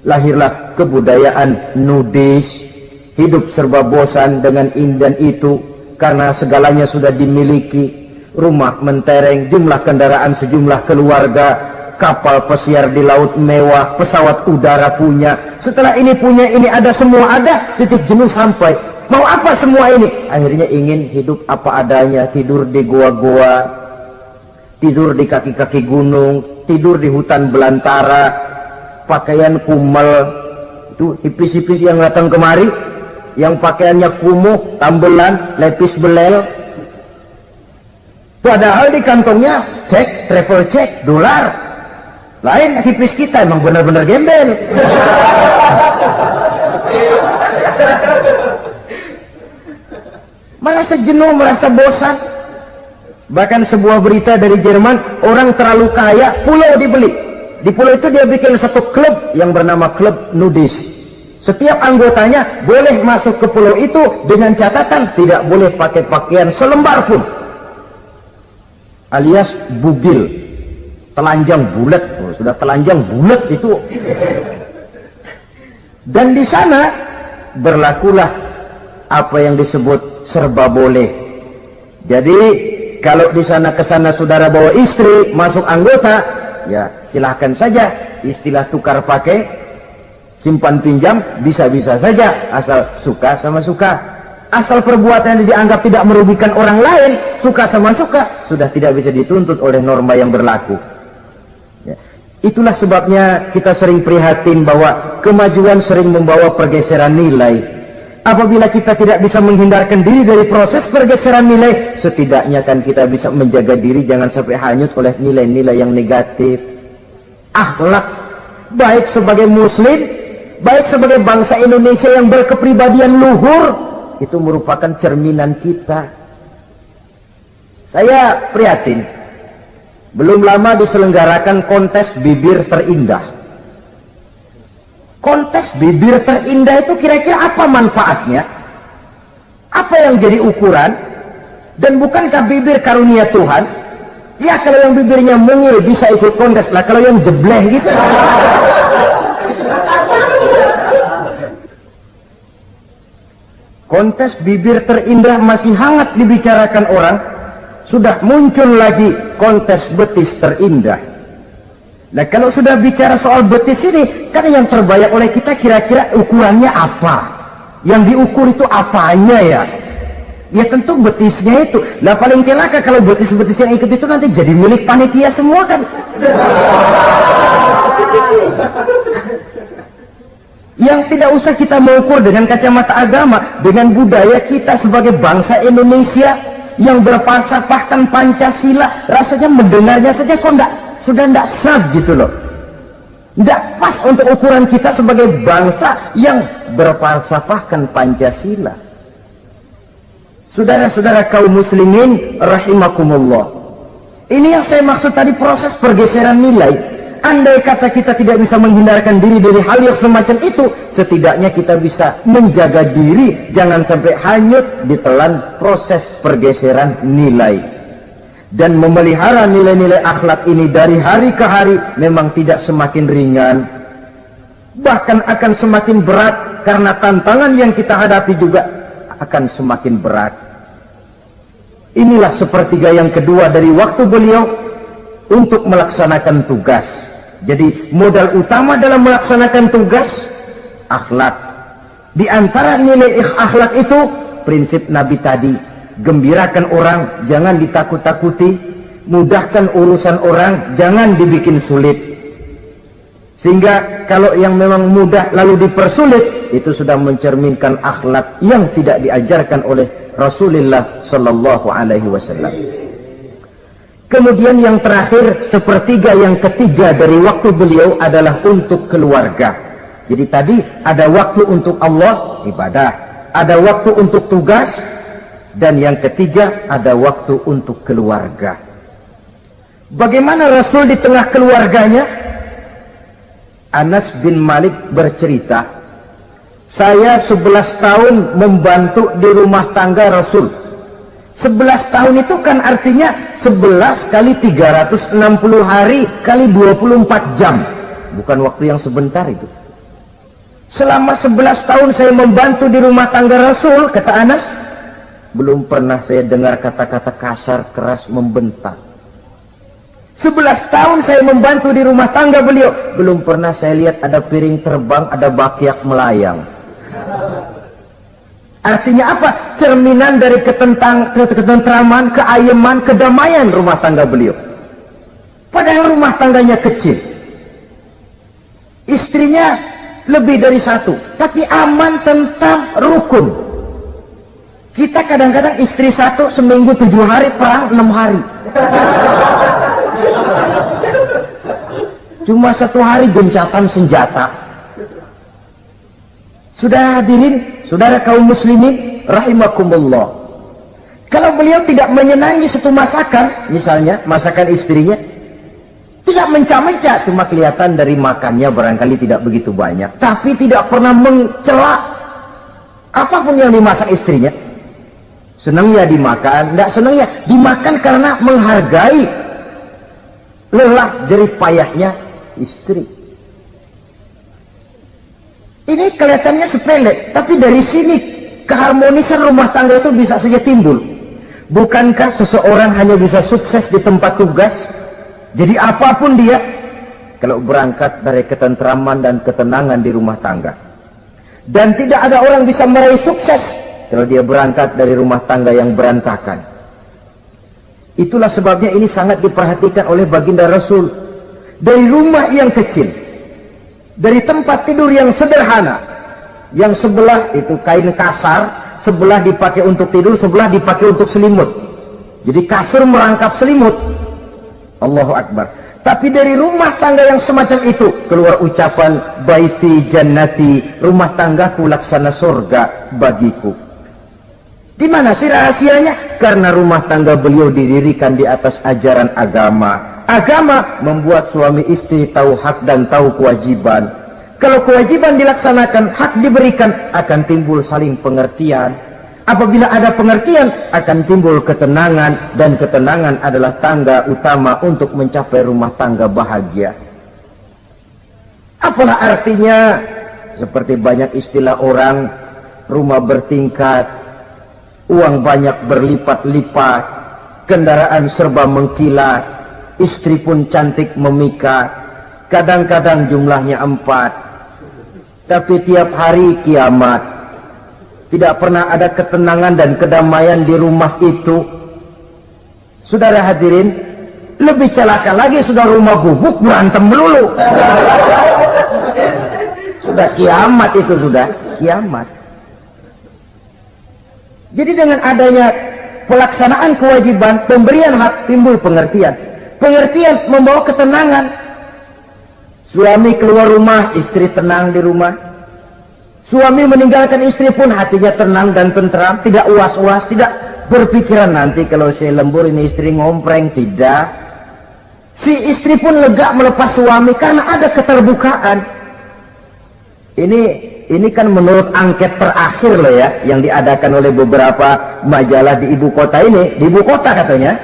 lahirlah kebudayaan nudis, hidup serba bosan dengan ini dan itu karena segalanya sudah dimiliki. Rumah mentereng, jumlah kendaraan sejumlah keluarga, kapal pesiar di laut mewah, pesawat udara punya, setelah ini punya ini, ada semua ada, titik jenuh sampai. Mau apa semua ini? Akhirnya ingin hidup apa adanya, tidur di goa-goa, tidur di kaki-kaki gunung, tidur di hutan belantara, pakaian kumel. Itu hipis-hipis yang datang kemari, yang pakaiannya kumuh, tambelan, lepis belel, padahal di kantongnya cek, travel cek, dolar. Lain hipis kita, emang benar-benar gembel. Merasa jenuh, merasa bosan. Bahkan sebuah berita dari Jerman, orang terlalu kaya, pulau dibeli. Di pulau itu dia bikin satu klub yang bernama klub nudis. Setiap anggotanya boleh masuk ke pulau itu dengan catatan tidak boleh pakai pakaian selembar pun, alias bugil, telanjang bulat. Sudah telanjang bulat itu. Dan di sana berlakulah apa yang disebut serba boleh. Jadi kalau di sana kesana saudara bawa istri masuk anggota, ya silahkan saja. Istilah tukar pakai, simpan pinjam, bisa-bisa saja, asal suka sama suka. Asal perbuatan yang dianggap tidak merugikan orang lain, suka sama suka, sudah tidak bisa dituntut oleh norma yang berlaku. Ya. Itulah sebabnya kita sering prihatin bahwa kemajuan sering membawa pergeseran nilai. Apabila kita tidak bisa menghindarkan diri dari proses pergeseran nilai, setidaknya kan kita bisa menjaga diri jangan sampai hanyut oleh nilai-nilai yang negatif. Akhlak, baik sebagai muslim, baik sebagai bangsa Indonesia yang berkepribadian luhur, itu merupakan cerminan kita. Saya prihatin, belum lama diselenggarakan kontes bibir terindah. Kontes bibir terindah itu kira-kira apa manfaatnya? Apa yang jadi ukuran? Dan bukankah bibir karunia Tuhan? Ya kalau yang bibirnya mungil bisa ikut kontes lah, kalau yang jebleh gitu. Kontes bibir terindah masih hangat dibicarakan orang, sudah muncul lagi kontes betis terindah. Nah kalau sudah bicara soal betis ini, kan yang terbayang oleh kita kira-kira ukurannya apa? Yang diukur itu apanya ya? Ya tentu betisnya itu. Nah paling celaka kalau betis-betis yang ikut itu nanti jadi milik panitia semua kan. Yang tidak usah kita mengukur dengan kacamata agama, dengan budaya kita sebagai bangsa Indonesia yang berfalsafahkan Pancasila, rasanya mendengarnya saja kok sudah tidak sah gitu loh. Tidak pas untuk ukuran kita sebagai bangsa yang berfalsafahkan Pancasila. Saudara-saudara kaum muslimin rahimakumullah, ini yang saya maksud tadi, proses pergeseran nilai. Andai kata kita tidak bisa menghindarkan diri dari hal yang semacam itu, setidaknya kita bisa menjaga diri jangan sampai hanyut ditelan proses pergeseran nilai. Dan memelihara nilai-nilai akhlak ini dari hari ke hari memang tidak semakin ringan, bahkan akan semakin berat, karena tantangan yang kita hadapi juga akan semakin berat. Inilah sepertiga yang kedua dari waktu beliau untuk melaksanakan tugas. Jadi modal utama dalam melaksanakan tugas akhlak. Di antara nilai akhlak itu prinsip Nabi tadi, gembirakan orang, jangan ditakut-takuti, mudahkan urusan orang, jangan dibikin sulit. Sehingga kalau yang memang mudah lalu dipersulit, itu sudah mencerminkan akhlak yang tidak diajarkan oleh Rasulullah Sallallahu Alaihi Wasallam. Kemudian yang terakhir, sepertiga yang ketiga dari waktu beliau adalah untuk keluarga. Jadi tadi ada waktu untuk Allah, ibadah, ada waktu untuk tugas, dan yang ketiga ada waktu untuk keluarga. Bagaimana Rasul di tengah keluarganya? Anas bin Malik bercerita, saya 11 tahun membantu di rumah tangga Rasul. 11 tahun itu kan artinya 11 kali 360 hari kali 24 jam. Bukan waktu yang sebentar itu. Selama 11 tahun saya membantu di rumah tangga Rasul, kata Anas, belum pernah saya dengar kata-kata kasar, keras, membentak. 11 tahun saya membantu di rumah tangga beliau, belum pernah saya lihat ada piring terbang, ada bakyak melayang. Artinya apa? Cerminan dari ketentraman, keayeman, kedamaian rumah tangga beliau. Padahal rumah tangganya kecil, istrinya lebih dari satu, tapi aman, tentram, rukun. Kita kadang-kadang istri satu seminggu 7 hari, perang 6 hari. Cuma 1 hari gencatan senjata. Sudah hadirin, saudara kaum muslimin rahimakumullah, kalau beliau tidak menyenangi satu masakan, misalnya masakan istrinya, Tidak mencah-mencah, cuma kelihatan dari makannya barangkali tidak begitu banyak. Tapi tidak pernah mencela apapun yang dimasak istrinya. Senang ya dimakan, tidak senang ya dimakan karena menghargai lelah jerih payahnya istri. Ini kelihatannya sepele, tapi dari sini keharmonisan rumah tangga itu bisa saja timbul. Bukankah seseorang hanya bisa sukses di tempat tugas? Jadi apapun dia, kalau berangkat dari ketentraman dan ketenangan di rumah tangga. Dan tidak ada orang bisa meraih sukses kalau dia berangkat dari rumah tangga yang berantakan. Itulah sebabnya ini sangat diperhatikan oleh baginda Rasul. Dari rumah yang kecil, dari tempat tidur yang sederhana, yang sebelah itu kain kasar, sebelah dipakai untuk tidur, sebelah dipakai untuk selimut. Jadi kasur merangkap selimut. Allahu Akbar. Tapi dari rumah tangga yang semacam itu keluar ucapan baiti jannati, rumah tanggaku laksana surga bagiku. Di mana sih rahasianya? Karena rumah tangga beliau didirikan di atas ajaran agama. Agama membuat suami istri tahu hak dan tahu kewajiban. Kalau kewajiban dilaksanakan, hak diberikan, akan timbul saling pengertian. Apabila ada pengertian, akan timbul ketenangan, dan ketenangan adalah tangga utama untuk mencapai rumah tangga bahagia. Apalah artinya? Seperti banyak istilah orang, rumah bertingkat, uang banyak berlipat-lipat, kendaraan serba mengkilat, istri pun cantik memikat, kadang-kadang jumlahnya 4, tapi tiap hari kiamat. Tidak pernah ada ketenangan dan kedamaian di rumah itu. Saudara hadirin, lebih celaka lagi sudah rumah gubuk berantem melulu. Sudah kiamat itu, sudah kiamat. Jadi dengan adanya pelaksanaan kewajiban, pemberian hak, timbul pengertian. Pengertian membawa ketenangan. Suami keluar rumah, istri tenang di rumah. Suami meninggalkan istri pun hatinya tenang dan tentram, tidak was-was, tidak berpikiran nanti kalau saya lembur ini istri ngompreng, tidak. Si istri pun lega melepas suami karena ada keterbukaan. Ini kan menurut angket terakhir loh ya, yang diadakan oleh beberapa majalah di ibu kota ini, di ibu kota katanya,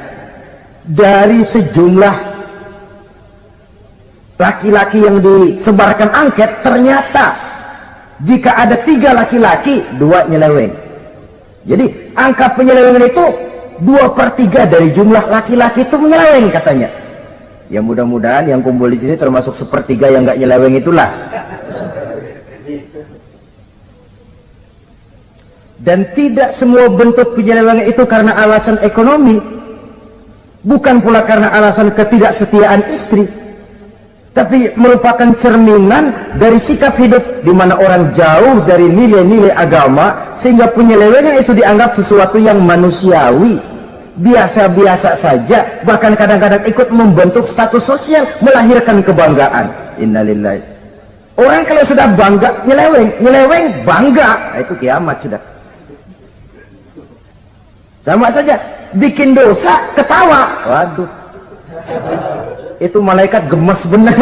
dari sejumlah laki-laki yang disebarkan angket, ternyata jika ada 3 laki-laki, 2 nyeleweng. Jadi angka penyelewengan itu 2/3 dari jumlah laki-laki itu menyeleweng katanya. Ya mudah-mudahan yang kumpul di sini termasuk 1/3 yang nggak nyeleweng itulah. Dan tidak semua bentuk penyelewengan itu karena alasan ekonomi, bukan pula karena alasan ketidaksetiaan istri, tapi merupakan cerminan dari sikap hidup di mana orang jauh dari nilai-nilai agama, sehingga penyelewengan itu dianggap sesuatu yang manusiawi, biasa-biasa saja, bahkan kadang-kadang ikut membentuk status sosial, melahirkan kebanggaan. Innalillahi. Orang kalau sudah bangga nyeleweng bangga, itu kiamat sudah. Sama saja, bikin dosa ketawa, waduh, itu malaikat gemes benar.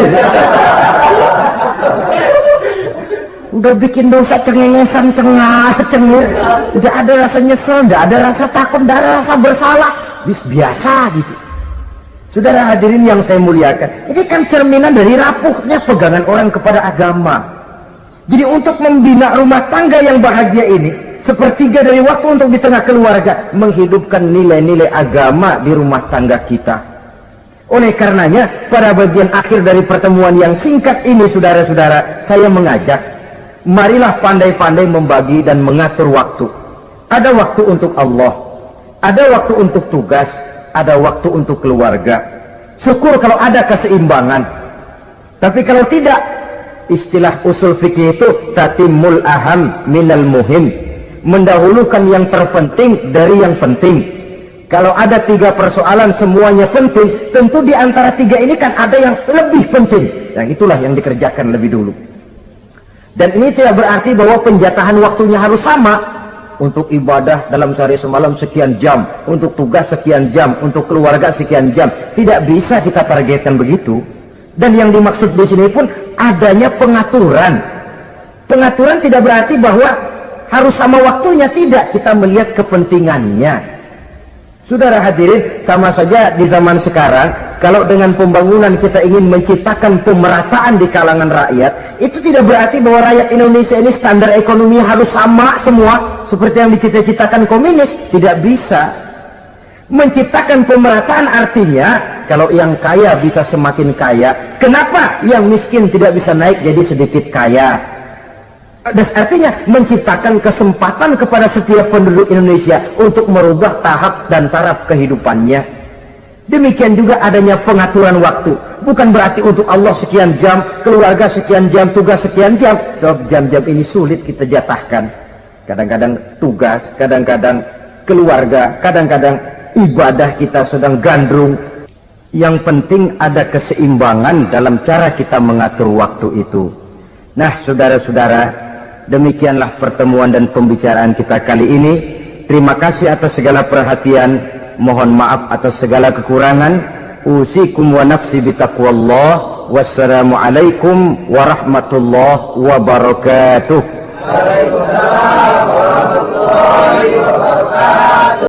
Udah bikin dosa cengengesan, cengar-cengir, udah ada rasa nyesel, udah ada rasa takut, udah ada rasa bersalah, biasa gitu. Saudara hadirin yang saya muliakan, ini kan cerminan dari rapuhnya pegangan orang kepada agama. Jadi untuk membina rumah tangga yang bahagia ini, 1/3 dari waktu untuk di tengah keluarga, menghidupkan nilai-nilai agama di rumah tangga kita. Oleh karenanya, pada bagian akhir dari pertemuan yang singkat ini, saudara-saudara, saya mengajak, marilah pandai-pandai membagi dan mengatur waktu. Ada waktu untuk Allah, ada waktu untuk tugas, ada waktu untuk keluarga. Syukur kalau ada keseimbangan. Tapi kalau tidak, istilah usul fikih itu tatimul aham minal muhim, mendahulukan yang terpenting dari yang penting. Kalau ada 3 persoalan semuanya penting, tentu di antara 3 ini kan ada yang lebih penting, yang itulah yang dikerjakan lebih dulu. Dan ini tidak berarti bahwa penjatahan waktunya harus sama. untuk ibadah dalam sehari semalam sekian jam, untuk tugas sekian jam, untuk keluarga sekian jam. Tidak bisa kita targetkan begitu. Dan yang dimaksud di sini pun adanya pengaturan. Pengaturan tidak berarti bahwa harus sama waktunya, tidak. Kita melihat kepentingannya. Saudara hadirin, sama saja di zaman sekarang, kalau dengan pembangunan kita ingin menciptakan pemerataan di kalangan rakyat, itu tidak berarti bahwa rakyat Indonesia ini standar ekonomi harus sama semua, seperti yang dicita-citakan komunis. Tidak bisa. Menciptakan pemerataan artinya, kalau yang kaya bisa semakin kaya, kenapa yang miskin tidak bisa naik jadi sedikit kaya? Dan artinya menciptakan kesempatan kepada setiap penduduk Indonesia untuk merubah tahap dan taraf kehidupannya. Demikian juga adanya pengaturan waktu. Bukan berarti untuk Allah sekian jam, keluarga sekian jam, tugas sekian jam. Sebab jam-jam ini sulit kita jatahkan. Kadang-kadang tugas, kadang-kadang keluarga, kadang-kadang ibadah kita sedang gandrung. Yang penting ada keseimbangan dalam cara kita mengatur waktu itu. Nah, saudara-saudara, demikianlah pertemuan dan pembicaraan kita kali ini. Terima kasih atas segala perhatian. Mohon maaf atas segala kekurangan. Usikum wa nafsi bitaqwallah. Wassalamualaikum warahmatullahi wabarakatuh.
Waalaikumsalam warahmatullahi wabarakatuh.